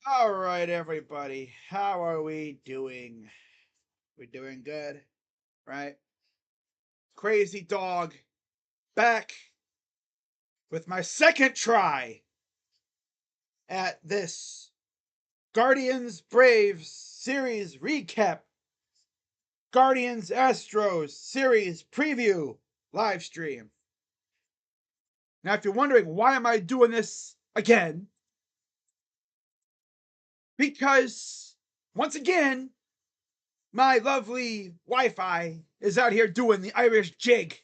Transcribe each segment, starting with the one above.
All right, everybody. How are we doing? We're doing good, right? Crazy dog back with my second try at this Guardians Braves series recap. Guardians Astros series preview live stream. Now, if you're wondering why am I doing this again, because once again, my lovely Wi-Fi is out here doing the Irish jig.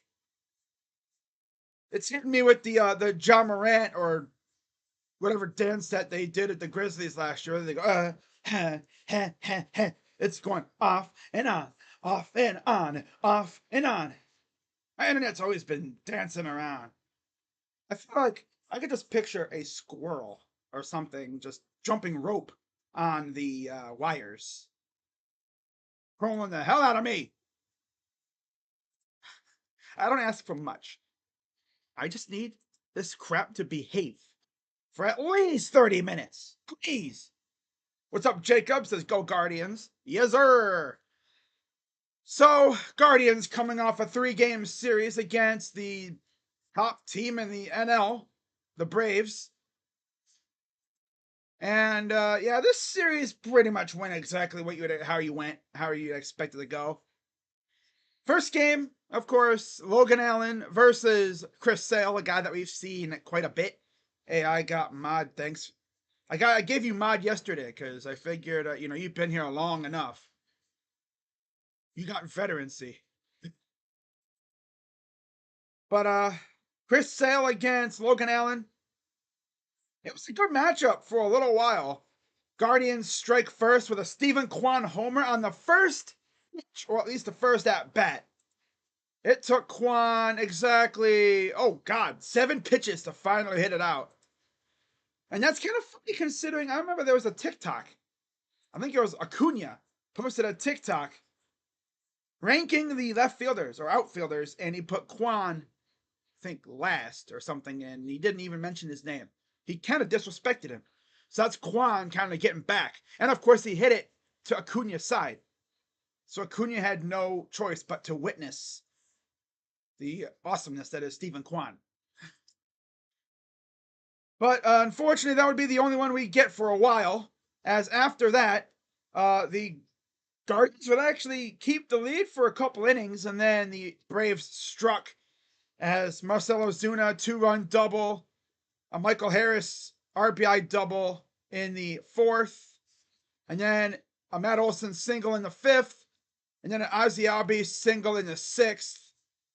It's hitting me with the John Morant or whatever dance that they did at the Grizzlies last year. They go, ha, ha, ha, ha. It's going off and on, off and on, off and on. My internet's always been dancing around. I feel like I could just picture a squirrel or something just jumping rope on the wires, trolling the hell out of me. I don't ask for much. I just need this crap to behave for at least 30 minutes. Please. What's up, Jacob? Says go Guardians. Yes, sir. So, Guardians coming off a 3-game series against the top team in the NL, the Braves. And yeah, this series pretty much went exactly how you expected to go. First game, of course, Logan Allen versus Chris Sale, a guy that we've seen quite a bit. Hey, I got mod. Thanks. I gave you mod yesterday because I figured you've been here long enough. You got veterancy. But Chris Sale against Logan Allen. It was a good matchup for a little while. Guardians strike first with a Stephen Kwan homer on the first, or at least the first at bat. It took Kwan exactly, 7 pitches to finally hit it out. And that's kind of funny considering I remember there was a TikTok. I think it was Acuna posted a TikTok ranking the left fielders or outfielders, and he put Kwan, I think, last or something, and he didn't even mention his name. He kind of disrespected him. So that's Kwan kind of getting back. And of course, he hit it to Acuna's side. So Acuna had no choice but to witness the awesomeness that is Stephen Kwan. But unfortunately, that would be the only one we get for a while, as after that, the Guardians would actually keep the lead for a couple innings, and then the Braves struck as Marcell Ozuna 2-run double, a Michael Harris RBI double in the 4th, and then a Matt Olson single in the 5th, and then an Ozzy Albies single in the 6th,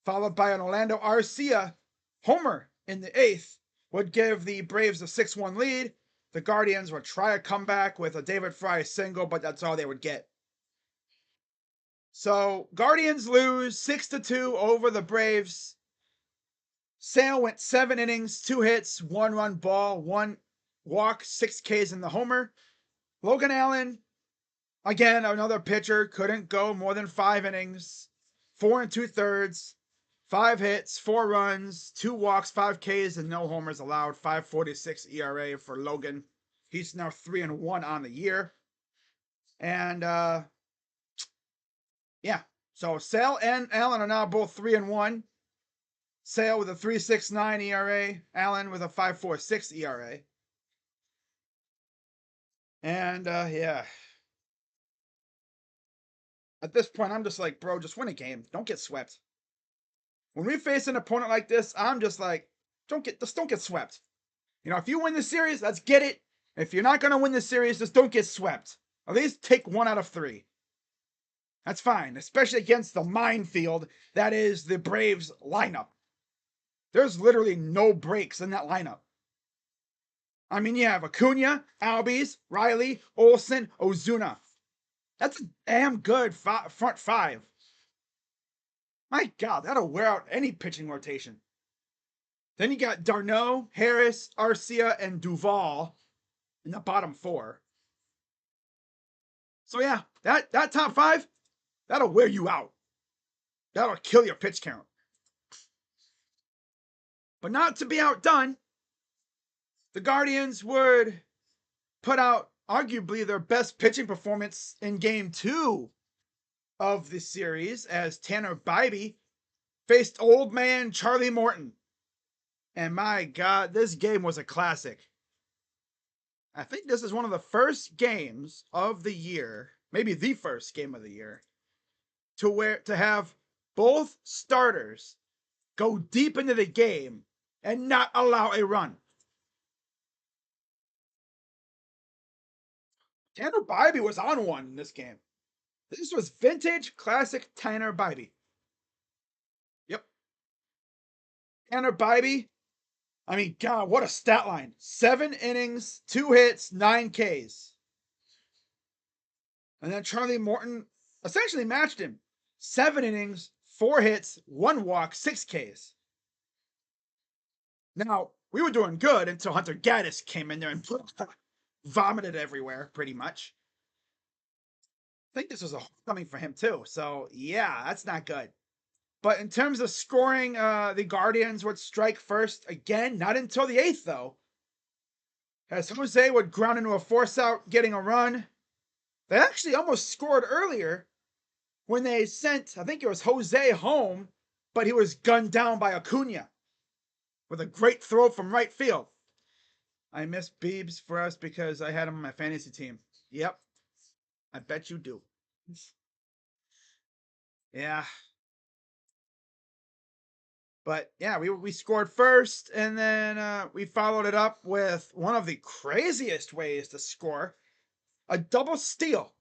followed by an Orlando Arcia homer in the 8th, would give the Braves a 6-1 lead. The Guardians would try a comeback with a David Fry single, but that's all they would get. So Guardians lose 6-2 over the Braves. Sale went 7 innings, 2 hits, 1 ball, 1 walk, 6 Ks in the homer. Logan Allen, again, another pitcher, couldn't go more than 5 innings, 4 2/3, 5 hits, 4 runs, 2 walks, 5 Ks, and no homers allowed. 5.46 ERA for Logan. He's now 3-1 on the year. And yeah, so Sale and Allen are now both 3-1. Sale with a 3.69 ERA, Allen with a 5.46 ERA. And yeah. At this point, I'm just like, bro, just win a game. Don't get swept. When we face an opponent like this, I'm just like, don't get swept. If you win the series, let's get it. If you're not gonna win the series, just don't get swept. At least take 1 out of 3. That's fine, especially against the minefield that is the Braves lineup. There's literally no breaks in that lineup. I mean, you have Acuna, Albies, Riley, Olson, Ozuna. That's a damn good front 5. My God, that'll wear out any pitching rotation. Then you got d'Arnaud, Harris, Arcia, and Duvall in the bottom 4. So yeah, that top 5, that'll wear you out. That'll kill your pitch count. But not to be outdone, the Guardians would put out arguably their best pitching performance in game 2 of the series as Tanner Bybee faced old man Charlie Morton. And my God, this game was a classic. I think this is one of the first games of the year, maybe the first game of the year, to have both starters go deep into the game and not allow a run. Tanner Bybee was on one in this game. This was vintage classic Tanner Bybee. Yep. Tanner Bybee. I mean, God, what a stat line. 7 innings, 2 hits, 9 Ks. And then Charlie Morton essentially matched him. 7 innings, 4 hits, 1 walk, 6 Ks. Now, we were doing good until Hunter Gaddis came in there and vomited everywhere, pretty much. I think this was a homecoming for him, too. So, yeah, that's not good. But in terms of scoring, the Guardians would strike first again, not until the 8th, though. As Jose would ground into a force out, getting a run. They actually almost scored earlier when they sent, I think it was Jose home, but he was gunned down by Acuna with a great throw from right field. I miss Beebs for us because I had him on my fantasy team. Yep. I bet you do. Yeah. But yeah, we scored first, and then we followed it up with one of the craziest ways to score, a double steal.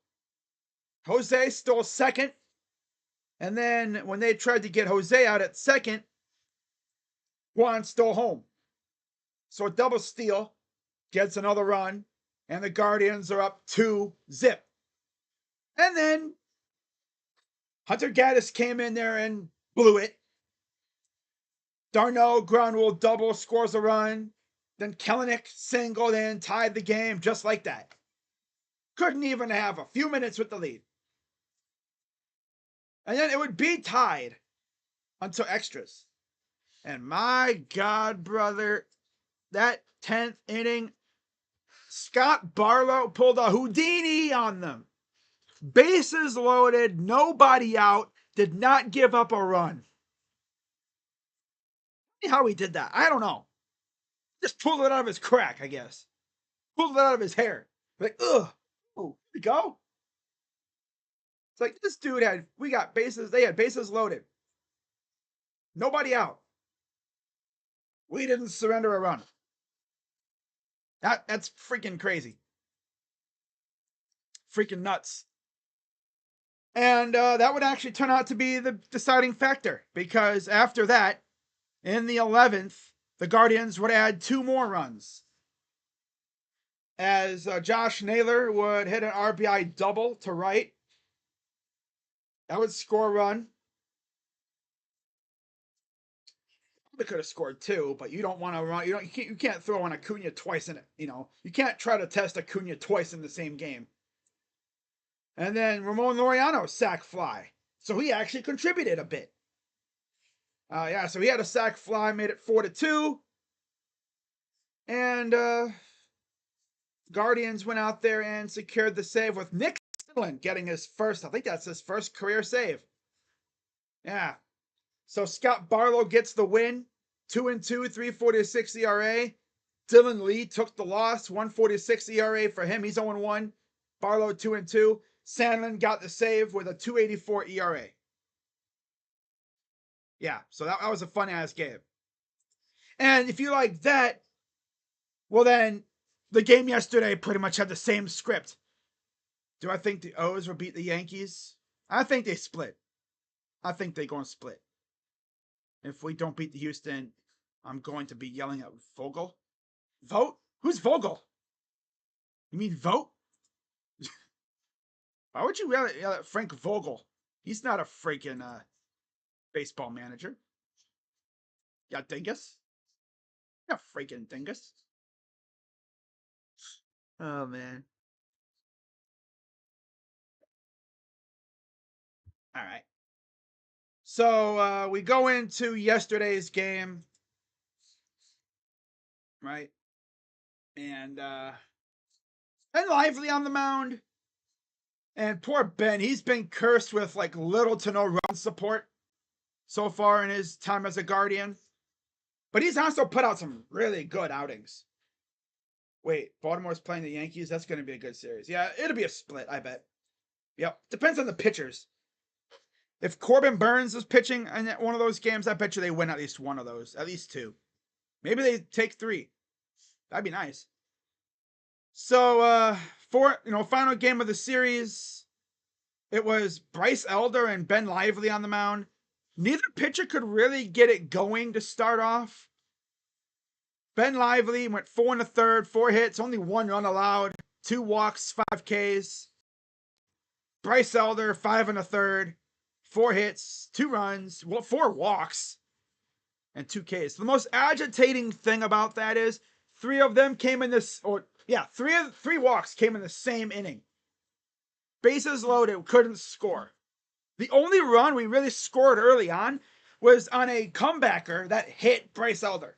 Jose stole second, and then when they tried to get Jose out at second, Juan stole home. So a double steal gets another run, and the Guardians are up 2-0. And then Hunter Gaddis came in there and blew it. Darno ground rule double, scores a run. Then Kelenic singled in, tied the game just like that. Couldn't even have a few minutes with the lead. And then it would be tied until extras. And my God, brother, that 10th inning, Scott Barlow pulled a Houdini on them. Bases loaded, nobody out, did not give up a run. How he did that, I don't know. Just pulled it out of his crack, I guess. Pulled it out of his hair. Like, ugh. Oh, here we go. It's like this dude they had bases loaded. Nobody out. We didn't surrender a run. That's freaking crazy. Freaking nuts. And that would actually turn out to be the deciding factor, because after that, in the 11th, the Guardians would add 2 more runs. As Josh Naylor would hit an RBI double to right. That would score a run. They could have scored 2, but you don't want to run. You can't throw on Acuna twice in it. You can't try to test Acuna twice in the same game. And then Ramon Laureano sac fly, so he actually contributed a bit. Yeah, so he had a sac fly, made it 4-2, and Guardians went out there and secured the save with Nick Stillen getting his first. I think that's his first career save. Yeah. So Scott Barlow gets the win, 2-2, 3.46 ERA. Dylan Lee took the loss, 1.46 ERA for him. He's 0-1. Barlow 2-2. Sandlin got the save with a 2.84 ERA. Yeah, so that was a fun ass game. And if you like that, well then, the game yesterday pretty much had the same script. Do I think the O's will beat the Yankees? I think they split. I think they're going to split. If we don't beat the Houston, I'm going to be yelling at Vogel. Vote? Who's Vogel? You mean vote? Why would you yell at Frank Vogel? He's not a freaking baseball manager. Yeah, dingus. Yeah, freaking dingus. Oh man. All right. So we go into yesterday's game, right? And And Lively on the mound. And poor Ben, he's been cursed with like little to no run support so far in his time as a Guardian. But he's also put out some really good outings. Wait, Baltimore's playing the Yankees? That's going to be a good series. Yeah, it'll be a split, I bet. Yep. Depends on the pitchers. If Corbin Burns is pitching in one of those games, I bet you they win at least one of those. At least two. Maybe they take three. That'd be nice. So, final game of the series, it was Bryce Elder and Ben Lively on the mound. Neither pitcher could really get it going to start off. Ben Lively went 4 1/3, 4 hits, only 1 run allowed, 2 walks, 5 Ks. Bryce Elder, 5 1/3, 4 hits, 2 runs, 4 walks, and 2 Ks. The most agitating thing about that is 3 of them came in this, three walks came in the same inning. Bases loaded, couldn't score. The only run we really scored early on was on a comebacker that hit Bryce Elder.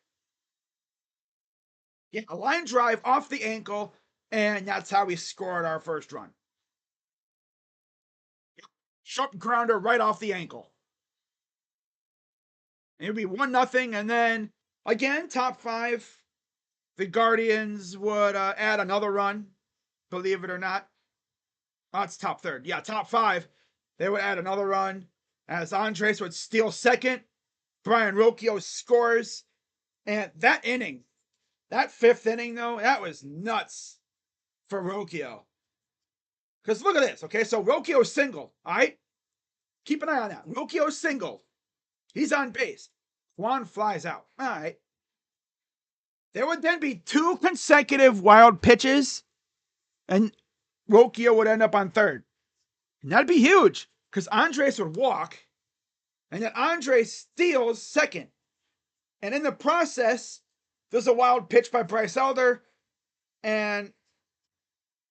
Yeah, a line drive off the ankle, and that's how we scored our first run. Sharp grounder right off the ankle. It would be 1-0, and then again, top 5. The Guardians would add another run, believe it or not. Oh, it's top 3rd. Yeah, top 5. They would add another run as Andres would steal second. Brian Rocchio scores. And that inning, that 5th inning, though, that was nuts for Rocchio. Because look at this, okay? So Rocchio singled, all right? Keep an eye on that. Rocchio singled. He's on base. Juan flies out. All right. There would then be 2 consecutive wild pitches, and Rocchio would end up on 3rd. And that'd be huge, because Andres would walk, and then Andres steals 2nd. And in the process, there's a wild pitch by Bryce Elder, and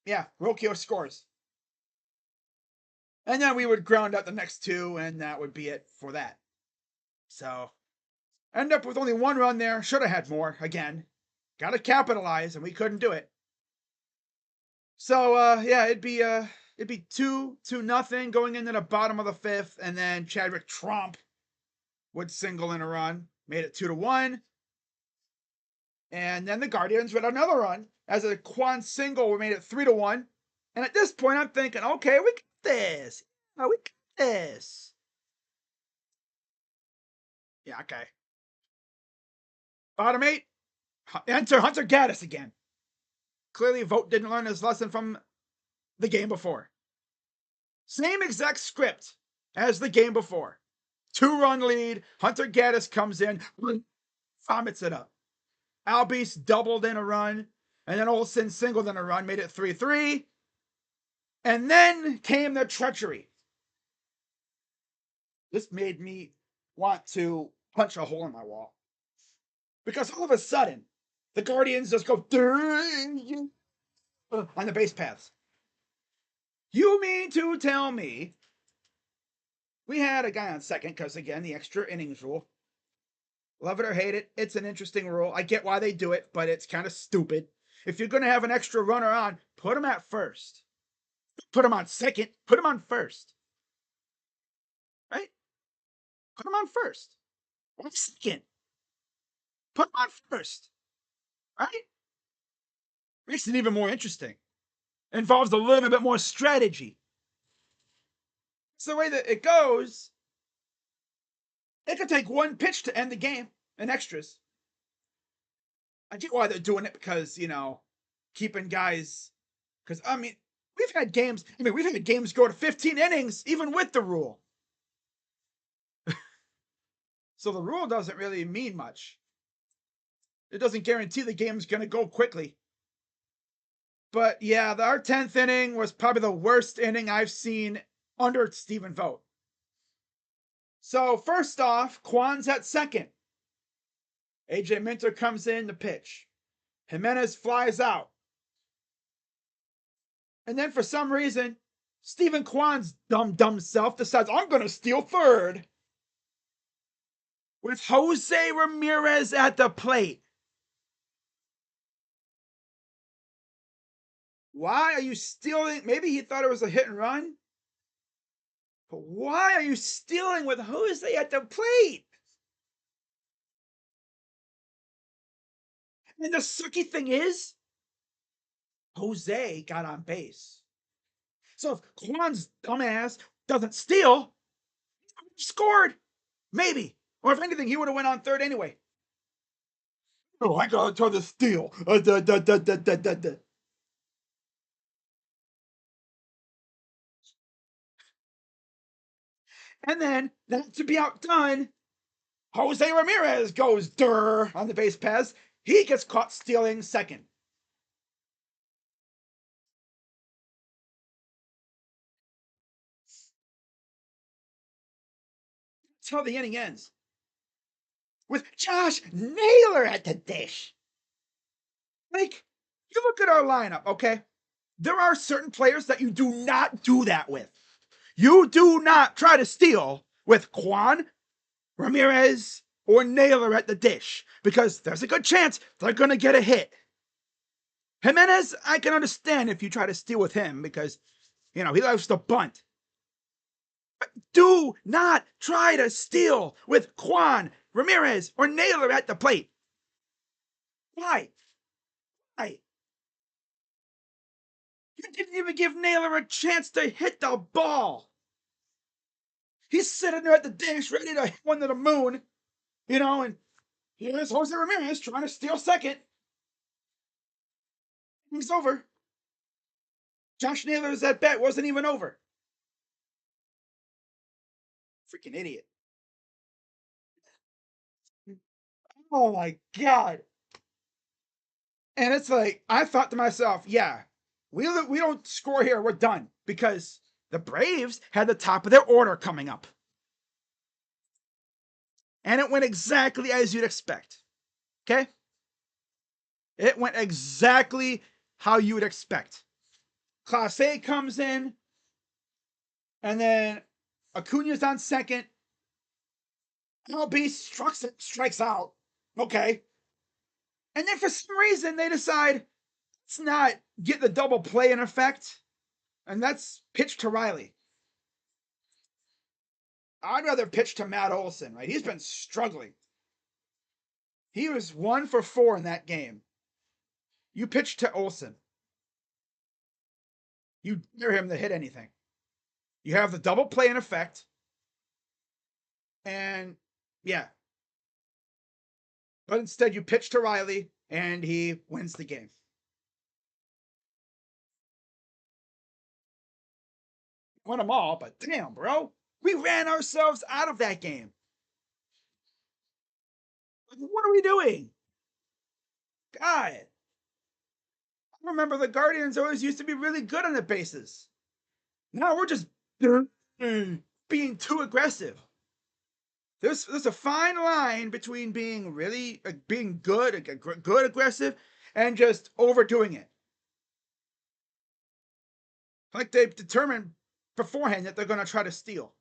yeah, Rocchio scores. And then we would ground out the next 2, and that would be it for that. So, end up with only 1 run there. Should have had more, again. Got to capitalize, and we couldn't do it. So, it'd be 2-0 going into the bottom of the 5th, and then Chadwick Tromp would single in a run, made it 2-1. And then the Guardians would another run as a Quan single. We made it 3-1. And at this point, I'm thinking, okay, we got this. Yeah, we got this. Yeah, okay. Bottom 8, enter Hunter Gaddis again. Clearly, Vogt didn't learn his lesson from the game before. Same exact script as the game before. 2-run lead. Hunter Gaddis comes in, vomits it up. Albies doubled in a run, and then Olsen singled in a run, made it 3-3. And then came the treachery. This made me want to punch a hole in my wall. Because all of a sudden, the Guardians just go on the base paths. You mean to tell me we had a guy on second, because again, the extra innings rule. Love it or hate it, it's an interesting rule. I get why they do it, but it's kind of stupid. If you're going to have an extra runner on, put him at first. Put him on second. Put him on first. Right? Put him on first. Why second? Put him on first. Right? Makes it even more interesting. Involves a little bit more strategy. It's the way that it goes. It could take 1 pitch to end the game in extras. I get why they're doing it, because, keeping guys. Because, we've had games go to 15 innings, even with the rule. So the rule doesn't really mean much. It doesn't guarantee the game's going to go quickly. But yeah, our 10th inning was probably the worst inning I've seen under Stephen Vogt. So first off, Quan's at second. AJ Minter comes in to pitch. Jimenez flies out. And then for some reason, Stephen Kwan's dumb self decides, I'm going to steal third. With Jose Ramirez at the plate. Why are you stealing? Maybe he thought it was a hit and run. But why are you stealing with Jose at the plate? And the sucky thing is, Jose got on base. So if Kwan's dumbass doesn't steal, he scored. Maybe. Or if anything, he would have went on third anyway. Oh, I gotta try to steal. And then, not to be outdone, Jose Ramirez goes on the base pass. He gets caught stealing second. That's how the inning ends. With Josh Naylor at the dish. Like, you look at our lineup, okay? There are certain players that you do not do that with. You do not try to steal with Kwan, Ramirez, or Naylor at the dish because there's a good chance they're going to get a hit. Jimenez, I can understand if you try to steal with him because, he loves to bunt. But do not try to steal with Kwan, Ramirez, or Naylor at the plate. Why? Why? You didn't even give Naylor a chance to hit the ball. He's sitting there at the dish ready to hit one to the moon, and here's Jose Ramirez trying to steal second. He's over. Josh Naylor's at bat wasn't even over. Freaking idiot. Oh my God. And it's like, I thought to myself, yeah, we don't score here, we're done. Because the Braves had the top of their order coming up. And it went exactly as you'd expect. Okay? It went exactly how you would expect. Class A comes in, and then Acuna's on second. MLB strikes out. Okay. And then for some reason, they decide, let's not get the double play in effect, and let's pitch to Riley. I'd rather pitch to Matt Olson, right? He's been struggling. He was 1 for 4 in that game. You pitch to Olson. You dare him to hit anything. You have the double play in effect. And yeah. But instead, you pitch to Riley, and he wins the game. Won them all, but damn, bro. We ran ourselves out of that game. What are we doing? God. I remember the Guardians always used to be really good on the bases. Now we're just being too aggressive. There's a fine line between being really being good aggressive and just overdoing it. Like they've determined beforehand that they're going to try to steal.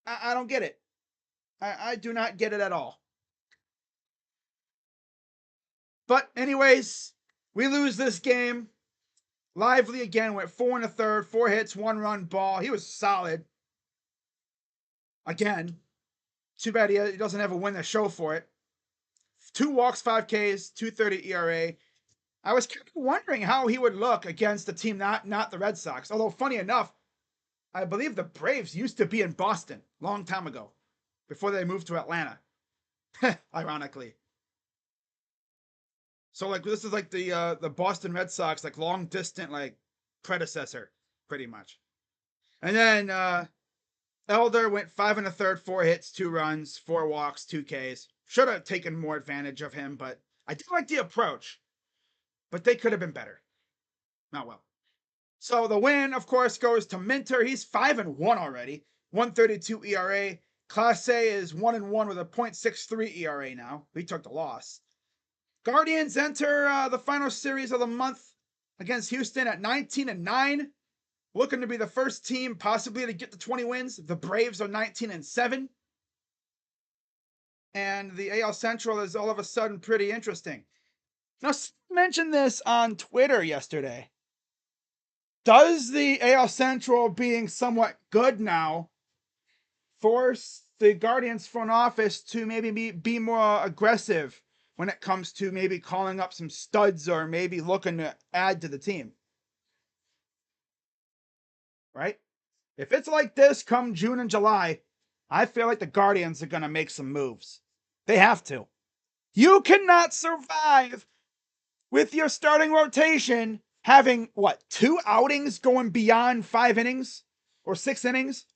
I don't get it. I do not get it at all. But anyways, we lose this game. Lively again went 4 1/3, 4 hits, 1 run ball. He was solid. Again, too bad he doesn't have a win the show for it. 2 walks, 5 Ks, 2.30 ERA. I was kind of wondering how he would look against a team not the Red Sox. Although funny enough, I believe the Braves used to be in Boston a long time ago, before they moved to Atlanta. Ironically. So like this is like the Boston Red Sox like long distant like predecessor, pretty much. And then Elder went 5 1/3, 4 hits, 2 runs, 4 walks, 2 Ks. Should have taken more advantage of him, but I do like the approach. But they could have been better. Not well. So the win, of course, goes to Minter. He's 5-1 already. 1.32 ERA. Class A is 1-1 with a .63 ERA now. He took the loss. Guardians enter the final series of the month against Houston at 19-9. Looking to be the first team possibly to get to 20 wins. The Braves are 19-7. And the AL Central is all of a sudden pretty interesting. Now, mentioned this on Twitter yesterday. Does the AL Central being somewhat good now force the Guardians front office to maybe be more aggressive when it comes to maybe calling up some studs or maybe looking to add to the team? Right? If it's like this come June and July, I feel like the Guardians are going to make some moves. They have to. You cannot survive with your starting rotation having what, 2 outings going beyond 5 innings or 6 innings?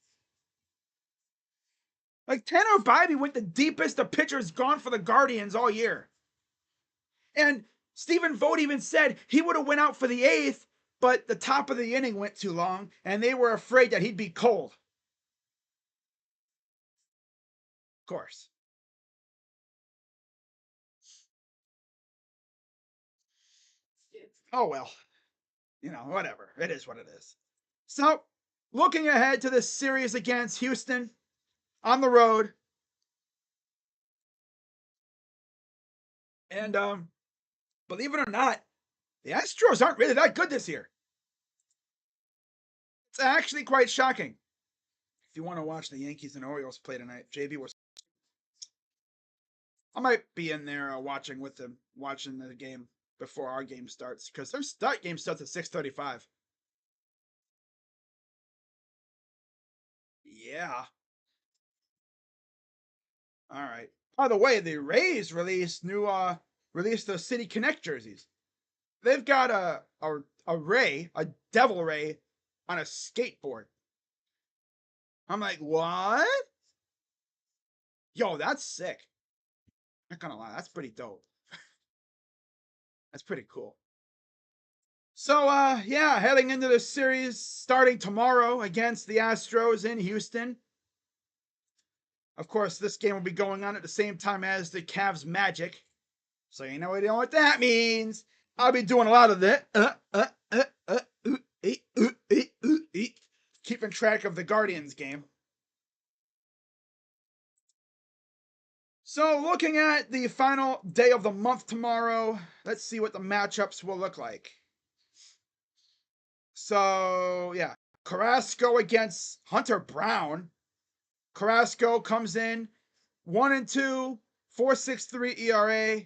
Like Tanner Bybee went the deepest a pitcher's gone for the Guardians all year. And Stephen Vogt even said he would have went out for the 8th, but the top of the inning went too long and they were afraid that he'd be cold. Of course. Oh well. Whatever. It is what it is. So, looking ahead to this series against Houston on the road. And believe it or not, the Astros aren't really that good this year. It's actually quite shocking. If you want to watch the Yankees and Orioles play tonight, JV was. I might be in there watching with them, watching the game before our game starts because their game starts at 6:35. Yeah. All right. By the way, the Rays released the City Connect jerseys. They've got a devil ray on a skateboard. I'm like, what? Yo, that's sick. Not gonna lie, that's pretty dope. That's pretty cool. So yeah, heading into the series starting tomorrow against the Astros in Houston. Of course, this game will be going on at the same time as the Cavs Magic. So you know what that means. I'll be doing a lot of that. Keeping track of the Guardians game. So looking at the final day of the month tomorrow, let's see what the matchups will look like. So yeah, Carrasco against Hunter Brown. Carrasco comes in 1-2, 4.63 ERA,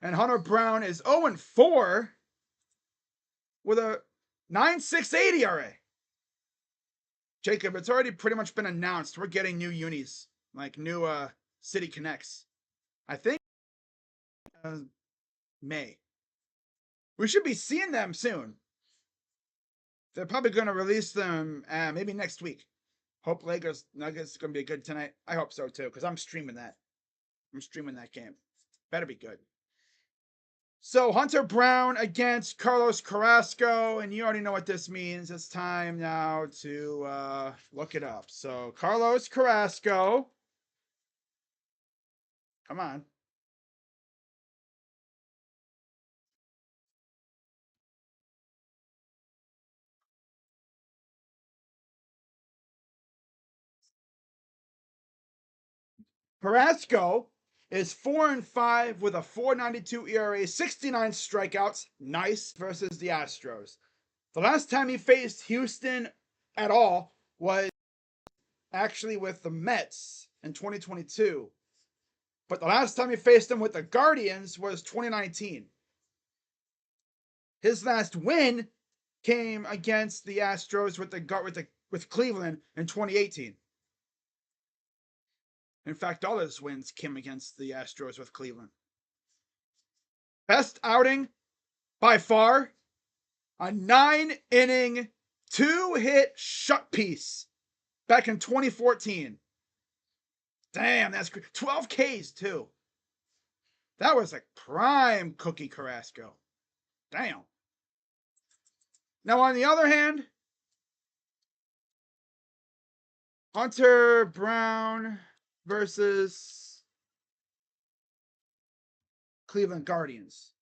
and Hunter Brown is 0-4 with a 9.68 ERA. Jacob, it's already pretty much been announced. We're getting new unis, like new City Connects. I think May. We should be seeing them soon. They're probably going to release them maybe next week. Hope Lakers Nuggets is going to be good tonight. I hope so too, because I'm streaming that. I'm streaming that game. Better be good. So Hunter Brown against Carlos Carrasco, and you already know what this means. It's time now to look it up. So Carlos Carrasco. Come on. Carrasco is 4-5 with a 4.92 ERA, 69 strikeouts. Nice versus the Astros. The last time he faced Houston at all was actually with the Mets in 2022. But the last time he faced them with the Guardians was 2019. His last win came against the Astros with Cleveland in 2018. In fact, all his wins came against the Astros with Cleveland. Best outing by far, a 9-inning, 2-hit shut piece back in 2014. Damn, that's great. 12 Ks too. That was like prime Cookie Carrasco. Damn. Now on the other hand, Hunter Brown versus Cleveland Guardians.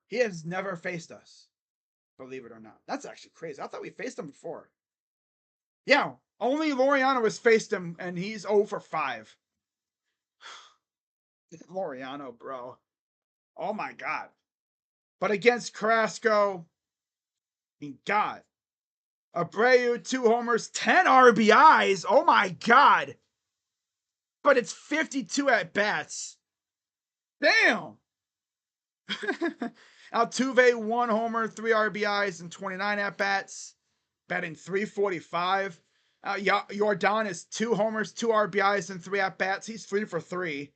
He has never faced us, believe it or not. That's actually crazy. I thought we faced him before. Yeah, only Laureano has faced him, and he's 0 for 5. Laureano, bro. Oh my God. But against Carrasco, I mean, God. Abreu, 2 homers, 10 RBIs. Oh my God. But it's 52 at bats. Damn. Altuve, 1 homer, 3 RBIs, and 29 at bats, batting 345. Jordan is 2 homers, 2 RBIs, and 3 at bats. He's 3 for 3.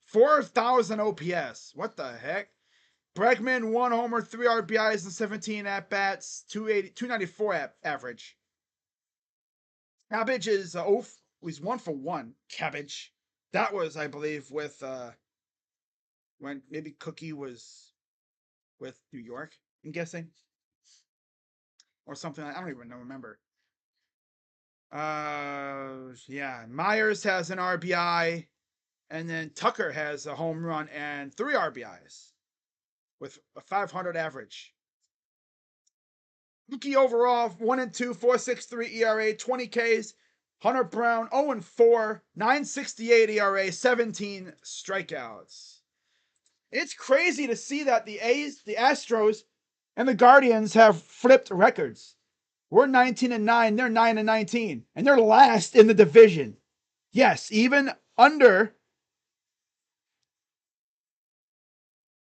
4,000 OPS. What the heck? Bregman, 1 homer, 3 RBIs, and 17 at bats, 294 average. Cabbage is he's 1 for 1. Cabbage. That was, I believe, with when maybe Cookie was with New York, I'm guessing. Or something. I don't even remember. Yeah. Myers has an RBI, and then Tucker has a home run and 3 RBIs with a 500 average. Mookie overall 1-2, 4.63 ERA, 20 Ks. Hunter Brown 0-4, 9.68 ERA, 17 strikeouts. It's crazy to see that the Astros, and the Guardians have flipped records. We're 19-9, they're 9-19, and they're last in the division. Yes, even under.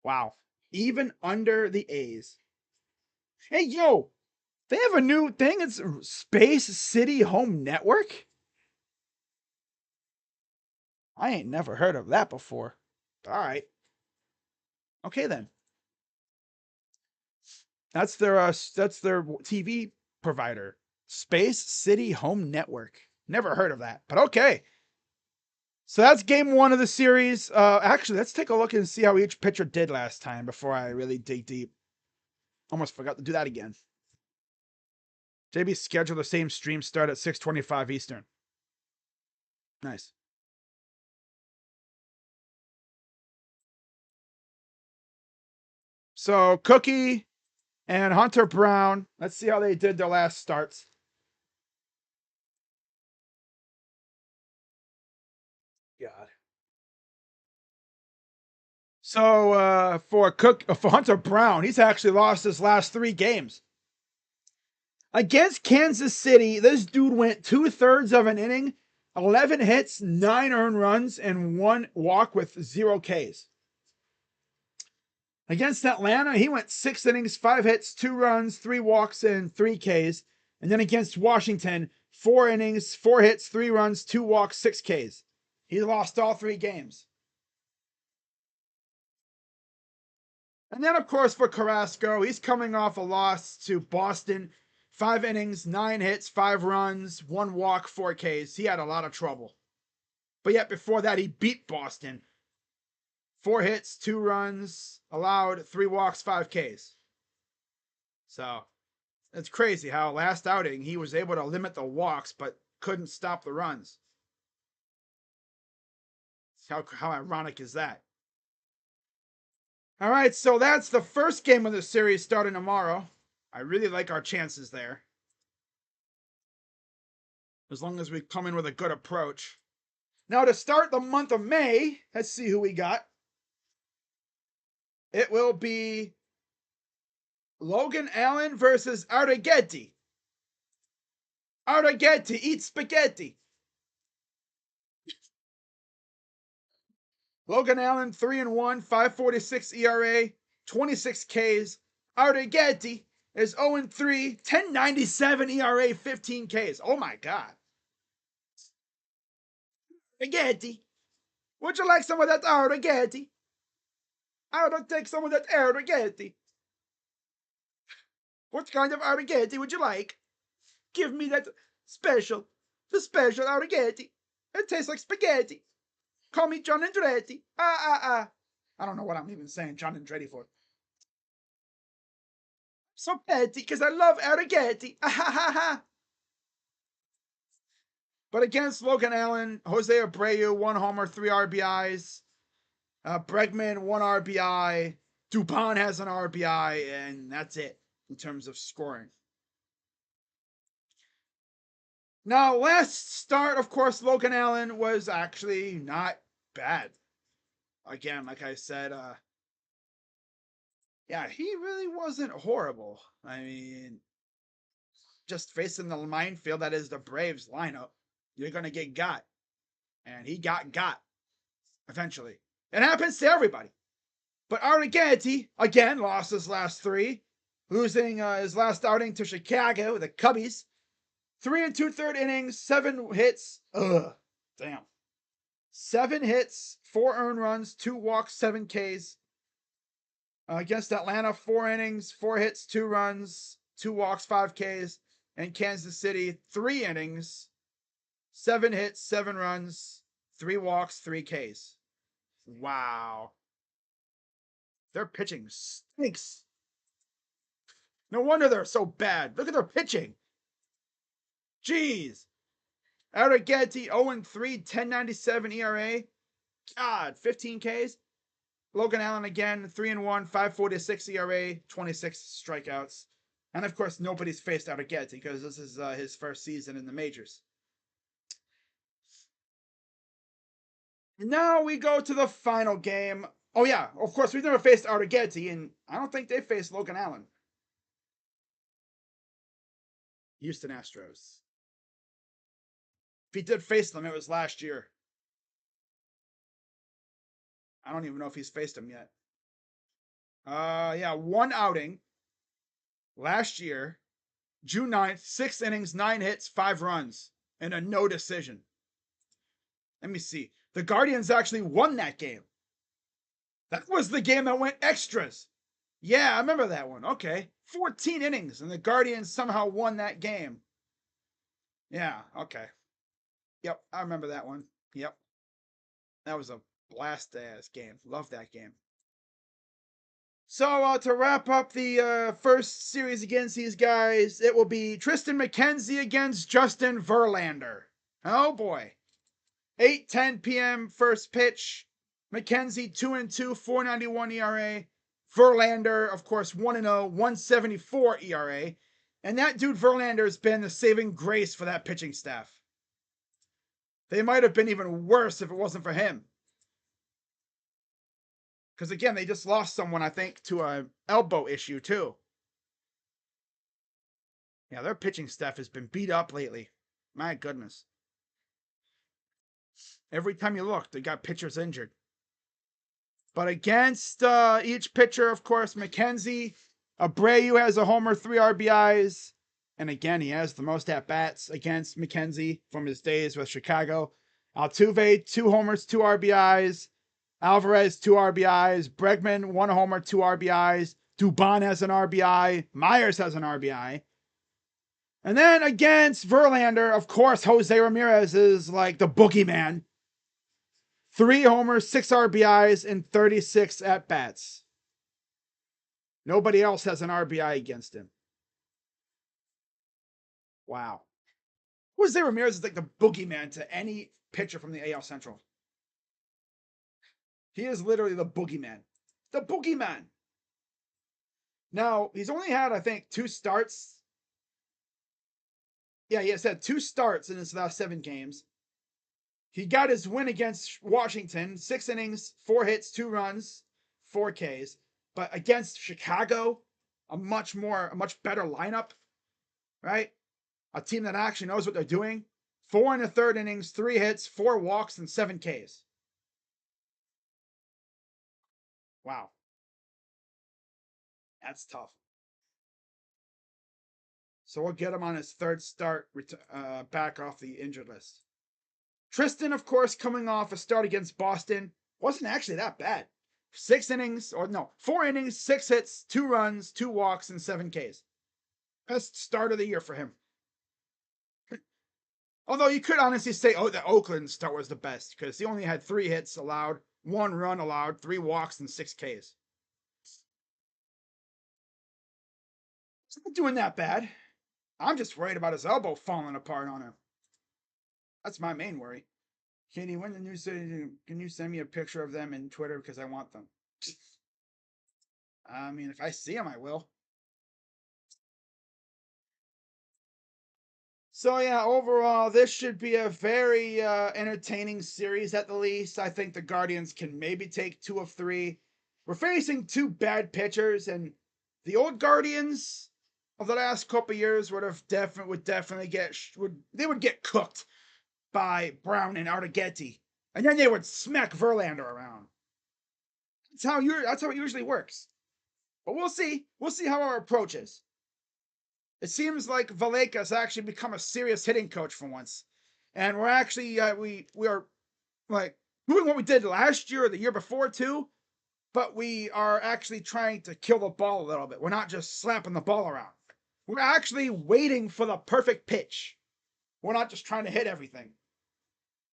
Wow, even under the A's. Hey, yo, they have a new thing. It's Space City Home Network. I ain't never heard of that before. All right. Okay then. That's their TV provider. Space City Home Network. Never heard of that, but okay. So that's game 1 of the series. Actually, let's take a look and see how each pitcher did last time before I really dig deep. Almost forgot to do that again. JB scheduled the same stream start at 6:25 Eastern. Nice. So Cookie and Hunter Brown. Let's see how they did their last starts. God. So for Hunter Brown, he's actually lost his last 3 games. Against Kansas City, this dude went 2/3 of an inning, 11 hits, 9 earned runs, and 1 walk with 0 Ks. Against Atlanta, he went 6 innings, 5 hits, 2 runs, 3 walks, and 3 Ks. And then against Washington, 4 innings, 4 hits, 3 runs, 2 walks, 6 Ks. He lost all 3 games. And then, of course, for Carrasco, he's coming off a loss to Boston. 5 innings, 9 hits, 5 runs, 1 walk, 4 Ks. He had a lot of trouble. But yet before that, he beat Boston. 4 hits, 2 runs, allowed 3 walks, 5 Ks. So it's crazy how last outing he was able to limit the walks but couldn't stop the runs. How ironic is that? All right, so that's the first game of the series starting tomorrow. I really like our chances there. As long as we come in with a good approach. Now to start the month of May, let's see who we got. It will be Logan Allen versus Artighetti. Artighetti, eat spaghetti. Logan Allen, 3-1, 5.46 ERA, 26 Ks. Artighetti is 0-3, 10.97 ERA, 15 Ks. Oh my God. Artighetti. Would you like some of that Artighetti? I would take some of that Artighetti. What kind of Artighetti would you like? Give me that special, the special Artighetti. It tastes like spaghetti. Call me John Andretti. I don't know what I'm even saying John Andretti for. So petty because I love Artighetti. But against Logan Allen, Jose Abreu, 1 homer, 3 RBIs. Bregman, 1 RBI. Dubon has an RBI, and that's it in terms of scoring. Now, last start, of course, Logan Allen was actually not bad. again, like I said, yeah, he really wasn't horrible. I mean, just facing the minefield that is the Braves lineup, you're gonna get got, and he got eventually. It happens to everybody. But Arrighetti again lost his last three, losing his last outing to Chicago, the Cubbies. 3 and 2/3 innings, 7 hits. Ugh, damn. 7 hits, 4 earned runs, 2 walks, 7 Ks. Against Atlanta, 4 innings, 4 hits, 2 runs, 2 walks, 5 Ks. And Kansas City, 3 innings, 7 hits, 7 runs, 3 walks, 3 Ks. Wow. Their pitching stinks. No wonder they're so bad. Look at their pitching. Jeez. Arrighetti 0-3, 10.97 ERA. God, 15 Ks. Logan Allen again, 3-1, 5.46 ERA, 26 strikeouts. And of course, nobody's faced Arrighetti because this is his first season in the majors. Now we go to the final game. Oh yeah, of course, we've never faced Arrighetti, and I don't think they faced Logan Allen. Houston Astros. If he did face them, it was last year. I don't even know if he's faced them yet. Yeah, 1 outing last year, June 9th, 6 innings, 9 hits, 5 runs, and a no decision. Let me see. The Guardians actually won that game. That was the game that went extras. Yeah, I remember that one. Okay. 14 innings, and the Guardians somehow won that game. Yeah, okay. Yep, I remember that one. Yep. That was a blast ass game. Love that game. So to wrap up the first series against these guys, it will be Tristan McKenzie against Justin Verlander. Oh boy. 8:10 p.m. first pitch. McKenzie 2-2, 4.91 ERA. Verlander, of course, 1-0, 1.74 ERA. And that dude Verlander has been the saving grace for that pitching staff. They might have been even worse if it wasn't for him. Because again, they just lost someone, I think, to an elbow issue too. Yeah, their pitching staff has been beat up lately. My goodness. Every time you look, they got pitchers injured. But against each pitcher, of course, McKenzie, Abreu has a homer, 3 RBIs. And again, he has the most at-bats against McKenzie from his days with Chicago. Altuve, 2 homers, 2 RBIs. Alvarez, 2 RBIs. Bregman, 1 homer, 2 RBIs. Dubon has an RBI. Myers has an RBI. And then against Verlander, of course, Jose Ramirez is like the boogeyman. 3 homers, 6 RBIs, and 36 at-bats. Nobody else has an RBI against him. Wow. Jose Ramirez is like the boogeyman to any pitcher from the AL Central. He is literally the boogeyman. The boogeyman. Now, he's only had, I think, 2 starts. Yeah, he has had 2 starts in his last 7 games. He got his win against Washington, 6 innings, 4 hits, 2 runs, 4 Ks. But against Chicago, a much better lineup, right? A team that actually knows what they're doing. 4 1/3 innings, 3 hits, 4 walks, and 7 Ks. Wow. That's tough. So we'll get him on his 3rd start back off the injured list. Tristan, of course, coming off a start against Boston, wasn't actually that bad. 4 innings, 6 hits, 2 runs, 2 walks, and 7 Ks. Best start of the year for him. Although you could honestly say, the Oakland start was the best because he only had 3 hits allowed, 1 run allowed, 3 walks, and 6 Ks. It's not doing that bad. I'm just worried about his elbow falling apart on him. That's my main worry. Katie, when the news can you send me a picture of them in Twitter because I want them? I mean, if I see them, I will. So yeah, overall, this should be a very entertaining series at the least. I think the Guardians can maybe take 2 of 3. We're facing 2 bad pitchers, and the old Guardians of the last couple years would definitely get cooked by Brown and Artighetti, and then they would smack Verlander around. That's how it usually works. But we'll see. We'll see how our approach is. It seems like Valeka has actually become a serious hitting coach for once, and we're actually we are like doing what we did last year or the year before too, but we are actually trying to kill the ball a little bit. We're not just slapping the ball around. We're actually waiting for the perfect pitch. We're not just trying to hit everything.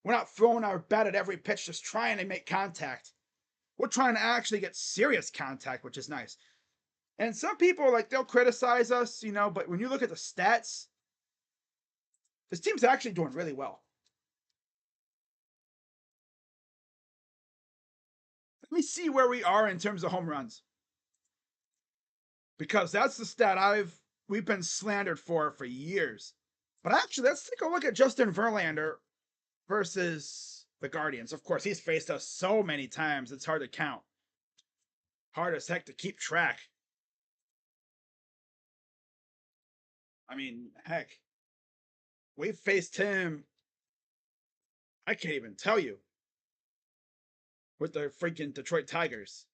We're not throwing our bat at every pitch, just trying to make contact. We're trying to actually get serious contact, which is nice. And some people they'll criticize us, but when you look at the stats, this team's actually doing really well. Let me see where we are in terms of home runs, because that's the stat we've been slandered for years. But actually, let's take a look at Justin Verlander versus the Guardians. Of course, he's faced us so many times, it's hard to count. Hard as heck to keep track. I mean, heck, we've faced him, I can't even tell you, with the freaking Detroit Tigers.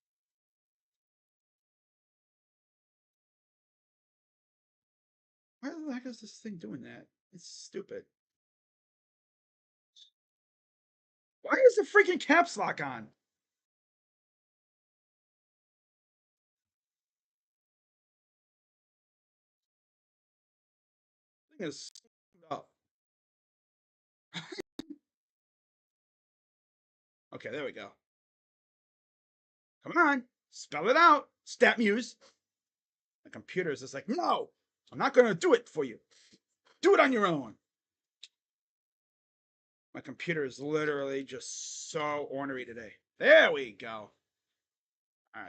Why the heck is this thing doing that? It's stupid. Why is the freaking caps lock on? This thing is up. Okay, there we go. Come on, spell it out, Stat Muse. The computer is just like, no, I'm not going to do it for you. Do it on your own. My computer is literally just so ornery today. There we go. All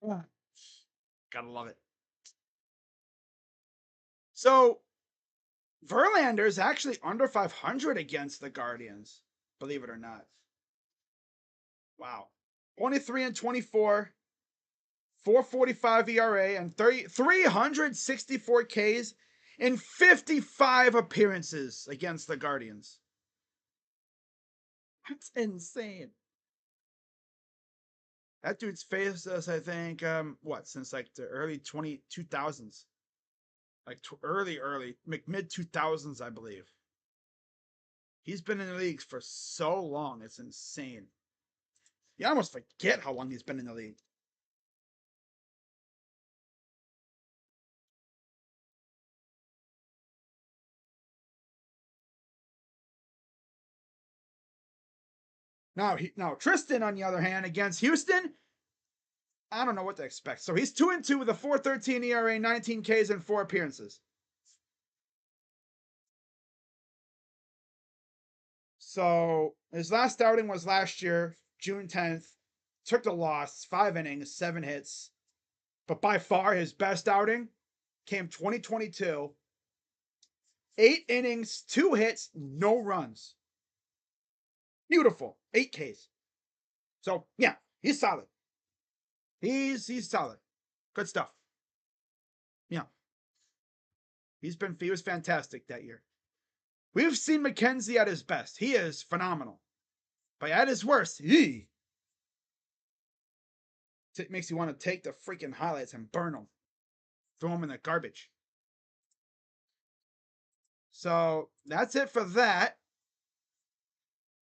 right. Gotta love it. So, Verlander's actually under 500 against the Guardians, believe it or not. Wow. 23 and 24, 4.45 ERA, and 364 Ks in 55 appearances against the Guardians. That's insane. That dude's faced us, I think, since the early 2000s. Early, mid 2000s, I believe. He's been in the league for so long, it's insane. You almost forget how long he's been in the league. Now Tristan, on the other hand, against Houston, I don't know what to expect. So he's 2-2 with a 4.13 ERA, 19 Ks, and 4 appearances. So his last outing was last year, June 10th. Took the loss, 5 innings, 7 hits. But by far his best outing came 2022. 8 innings, 2 hits, no runs. Beautiful. 8 Ks. So yeah, he's solid. He's solid. Good stuff. Yeah. He was fantastic that year. We've seen McKenzie at his best. He is phenomenal. But at his worst, it makes you want to take the freaking highlights and burn them. Throw them in the garbage. So that's it for that.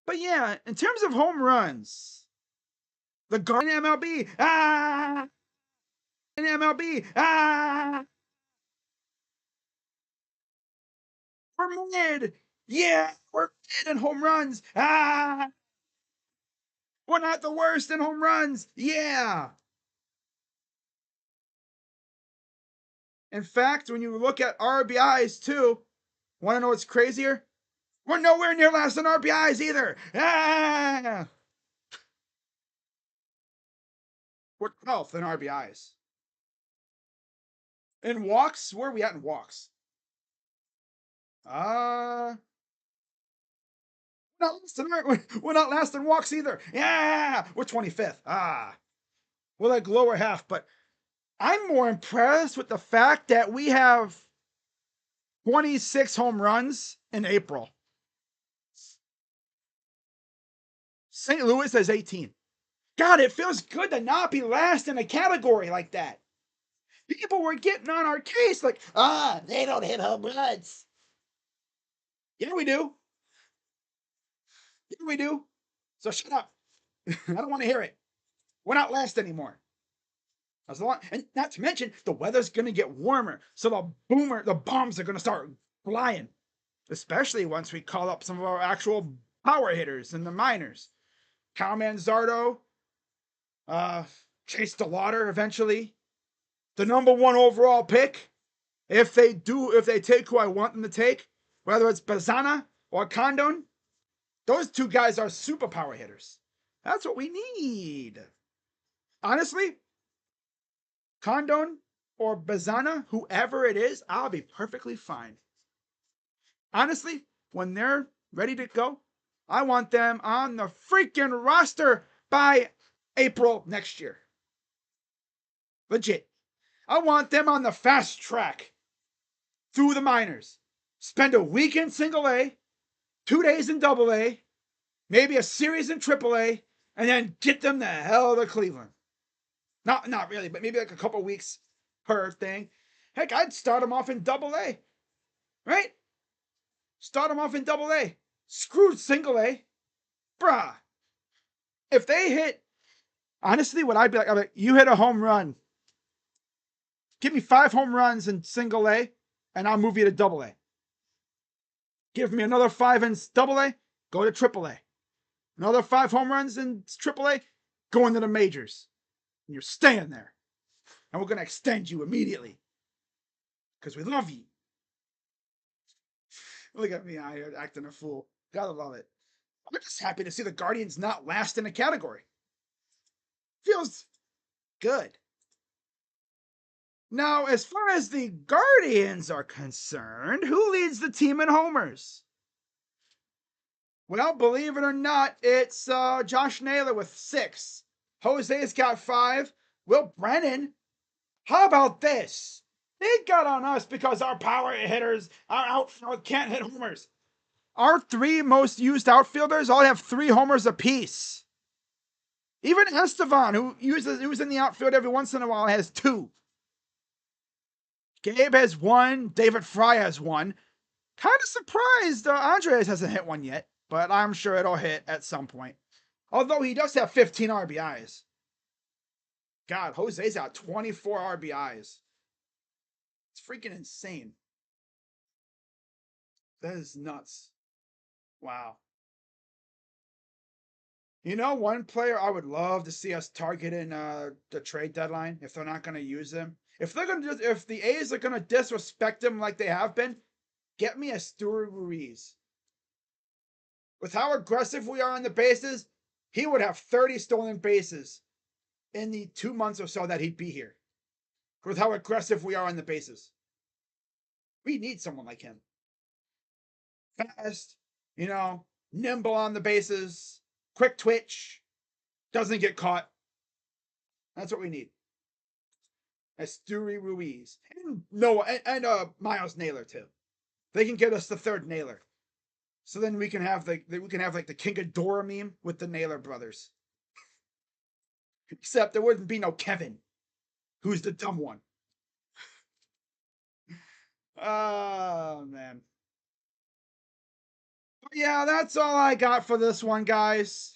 But yeah, in terms of home runs, the Guardian MLB, we're mid. Yeah, we're mid in home runs. We're not the worst in home runs. Yeah. In fact, when you look at RBIs too, want to know what's crazier? We're nowhere near last in RBIs either. We're 12th in RBIs. In walks, where are we at in walks? We're not last in walks either. Yeah, we're 25th. We're like lower half, but I'm more impressed with the fact that we have 26 home runs in April. St. Louis has 18. God, it feels good to not be last in a category like that. People were getting on our case like, they don't hit home runs. Yeah, we do. Yeah, we do. So shut up. I don't want to hear it. We're not last anymore. And not to mention, the weather's going to get warmer. So the bombs are going to start flying. Especially once we call up some of our actual power hitters in the minors. Cal Manzardo, Chase DeLauder eventually. The #1 overall pick. If they take who I want them to take, whether it's Bazana or Condon, those two guys are super power hitters. That's what we need. Honestly, Condon or Bazana, whoever it is, I'll be perfectly fine. Honestly, when they're ready to go, I want them on the freaking roster by April next year. Legit. I want them on the fast track through the minors. Spend a week in single A, 2 days in double A, maybe a series in triple A, and then get them the hell to Cleveland. Not really, but maybe like a couple weeks per thing. Heck, I'd start them off in double A. Right? Start them off in double A. Screwed single A. Bruh. If they hit, honestly, what I'd be like, you hit a home run. Give me 5 home runs in single A, and I'll move you to double A. Give me another 5 in double A, go to triple A. Another 5 home runs in triple A, go into the majors. And you're staying there. And we're going to extend you immediately. Because we love you. Look at me out here acting a fool. Gotta love it. I'm just happy to see the Guardians not last in a category. Feels good. Now, as far as the Guardians are concerned, who leads the team in homers? Well, believe it or not, it's Josh Naylor with 6. Jose's got 5. Will Brennan, how about this? They got on us because our power hitters, our outfield can't hit homers. Our 3 most used outfielders all have 3 homers apiece. Even Estevan, who's in the outfield every once in a while, has 2. Gabe has 1. David Fry has 1. Kind of surprised Andres hasn't hit one yet, but I'm sure it'll hit at some point. Although he does have 15 RBIs. God, Jose's got 24 RBIs. It's freaking insane. That is nuts. Wow. You know, one player I would love to see us target in the trade deadline if they're not going to use him. If the A's are going to disrespect him like they have been, get me a Stuart Ruiz. With how aggressive we are on the bases, he would have 30 stolen bases in the 2 months or so that he'd be here. With how aggressive we are on the bases. We need someone like him. Fast, nimble on the bases, quick twitch, doesn't get caught. That's what we need. Esteury Ruiz. And Miles Naylor too. They can get us the 3rd Naylor. So then we can have like the King Ghidorah meme with the Naylor brothers. Except there wouldn't be no Kevin, who's the dumb one. Oh man. But yeah, that's all I got for this one, guys.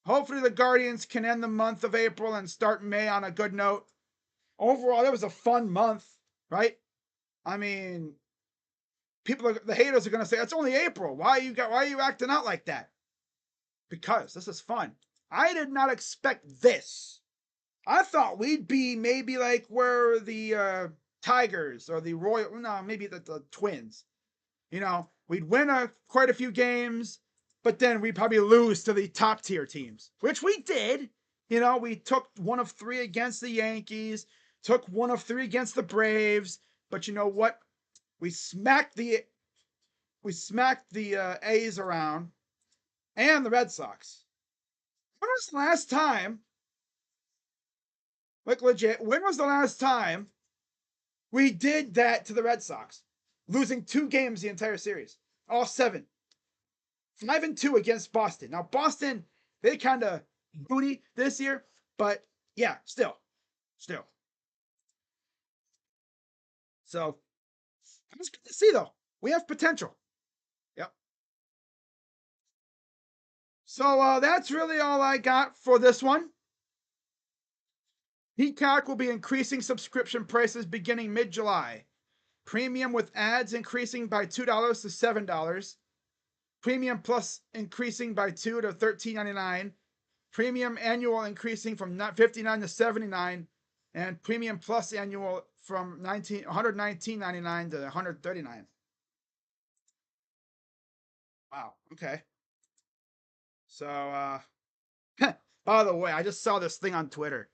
Hopefully the Guardians can end the month of April and start May on a good note. Overall, it was a fun month, right? I mean, the haters are gonna say it's only April. Why are you acting out like that? Because this is fun. I did not expect this. I thought we'd be maybe like where the Tigers or maybe the Twins. We'd win quite a few games, but then we'd probably lose to the top tier teams, which we did. We took 1 of 3 against the Yankees, Took 1 of 3 against the Braves, but you know what? We smacked the A's around and the Red Sox. When was the last time, like legit, when was the last time we did that to the Red Sox? Losing 2 games the entire series. All 7. 5-2 against Boston. Now, Boston, they kind of booty this year, but yeah, still. So, it's good to see, though. We have potential. Yep. So, that's really all I got for this one. Peacock will be increasing subscription prices beginning mid-July. Premium with ads increasing by $2 to $7. Premium Plus increasing by $2 to $13.99. Premium Annual increasing from $59 to $79. And Premium Plus Annual from $119.99 to $139. Wow, okay. So, by the way, I just saw this thing on Twitter.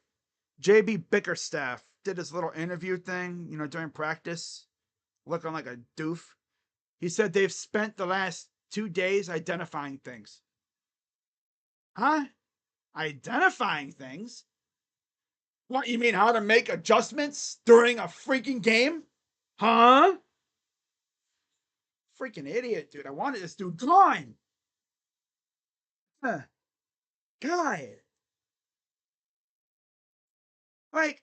JB Bickerstaff did his little interview thing, during practice, looking like a doof. He said they've spent the last 2 days identifying things. Huh? Identifying things? What, you mean how to make adjustments during a freaking game? Huh? Freaking idiot, dude. I wanted this dude gone. Huh. God. Like,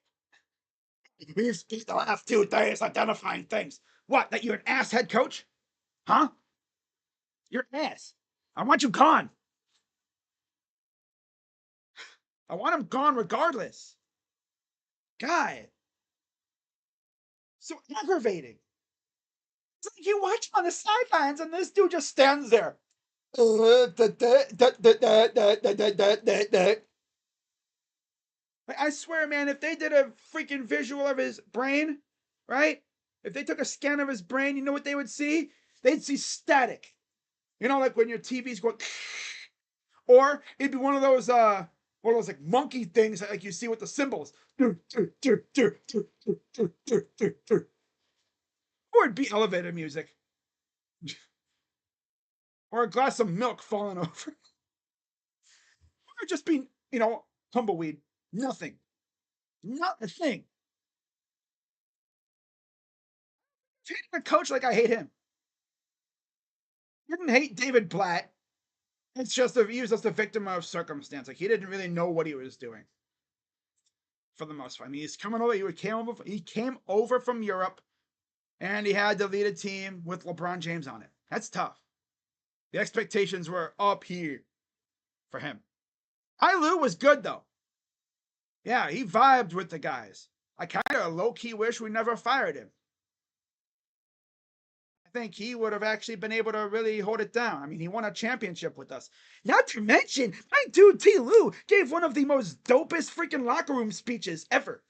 we've spent the last 2 days identifying things. What, that you're an ass head coach? Huh? You're an ass. I want you gone. I want him gone regardless. God. So aggravating. It's like you watch on the sidelines and this dude just stands there. I swear, man, if they did a freaking visual of his brain, right? If they took a scan of his brain, you know what they would see? They'd see static. Like when your TV's going, or it'd be one of those like monkey things like you see with the cymbals. Or it'd be elevator music. Or a glass of milk falling over. Or just be, tumbleweed. Nothing. Not a thing. Hating a coach like I hate him. I didn't hate David Blatt. It's just he was just a victim of circumstance. Like he didn't really know what he was doing. For the most part. I mean, he's coming over. He came over from Europe, and he had to lead a team with LeBron James on it. That's tough. The expectations were up here for him. Ty Lue was good though. Yeah, he vibed with the guys. I kind of low-key wish we never fired him. I think he would have actually been able to really hold it down. I mean, he won a championship with us. Not to mention, my dude Ty Lue gave one of the most dopest freaking locker room speeches ever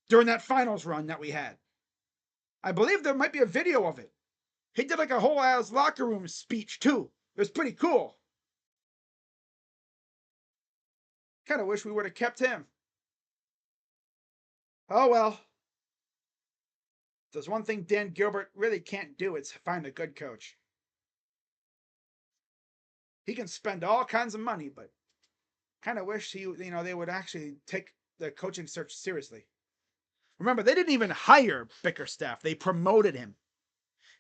during that finals run that we had. I believe there might be a video of it. He did like a whole ass locker room speech too. It was pretty cool. Kind of wish we would have kept him. Oh well. There's one thing Dan Gilbert really can't do, it's find a good coach. He can spend all kinds of money, but kind of wish they would actually take the coaching search seriously. Remember, they didn't even hire Bickerstaff. They promoted him.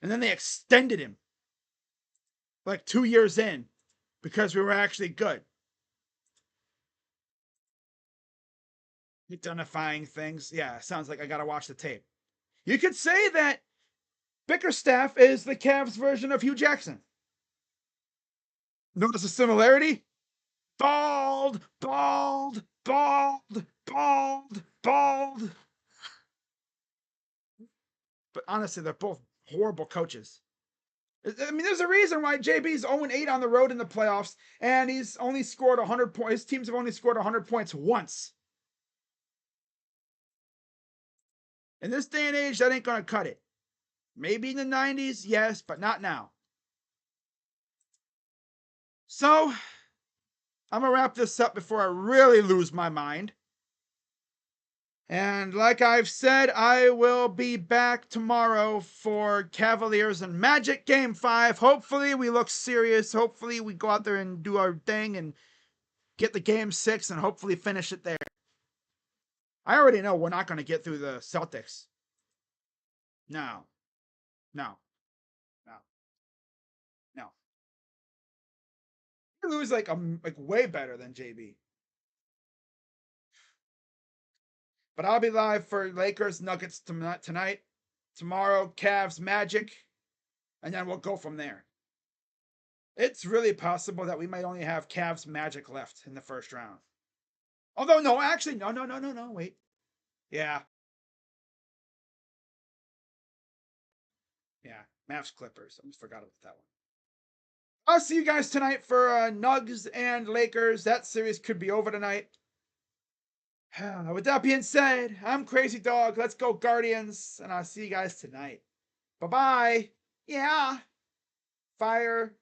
And then they extended him like 2 years in because we were actually good. Identifying things. Yeah, sounds like I gotta watch the tape. You could say that Bickerstaff is the Cavs version of Hugh Jackson. Notice the similarity? Bald, bald, bald, bald, bald. But honestly, they're both horrible coaches. I mean, there's a reason why JB's 0-8 on the road in the playoffs, and he's only scored 100 points. His teams have only scored 100 points once. In this day and age, that ain't gonna cut it. Maybe in the 90s, yes, but not now. So, I'm gonna wrap this up before I really lose my mind. And like I've said, I will be back tomorrow for Cavaliers and Magic Game 5. Hopefully we look serious. Hopefully we go out there and do our thing and get the Game 6 and hopefully finish it there. I already know we're not going to get through the Celtics. No. No. No. No. We lose like way better than JB. But I'll be live for Lakers Nuggets tonight. Tomorrow, Cavs Magic, and then we'll go from there. It's really possible that we might only have Cavs Magic left in the first round. Although, no, actually, no, wait. Yeah. Yeah, Mavs Clippers. I almost forgot about that one. I'll see you guys tonight for Nugs and Lakers. That series could be over tonight. With that being said, I'm Crazy Dog. Let's go Guardians, and I'll see you guys tonight. Bye-bye. Yeah. Fire.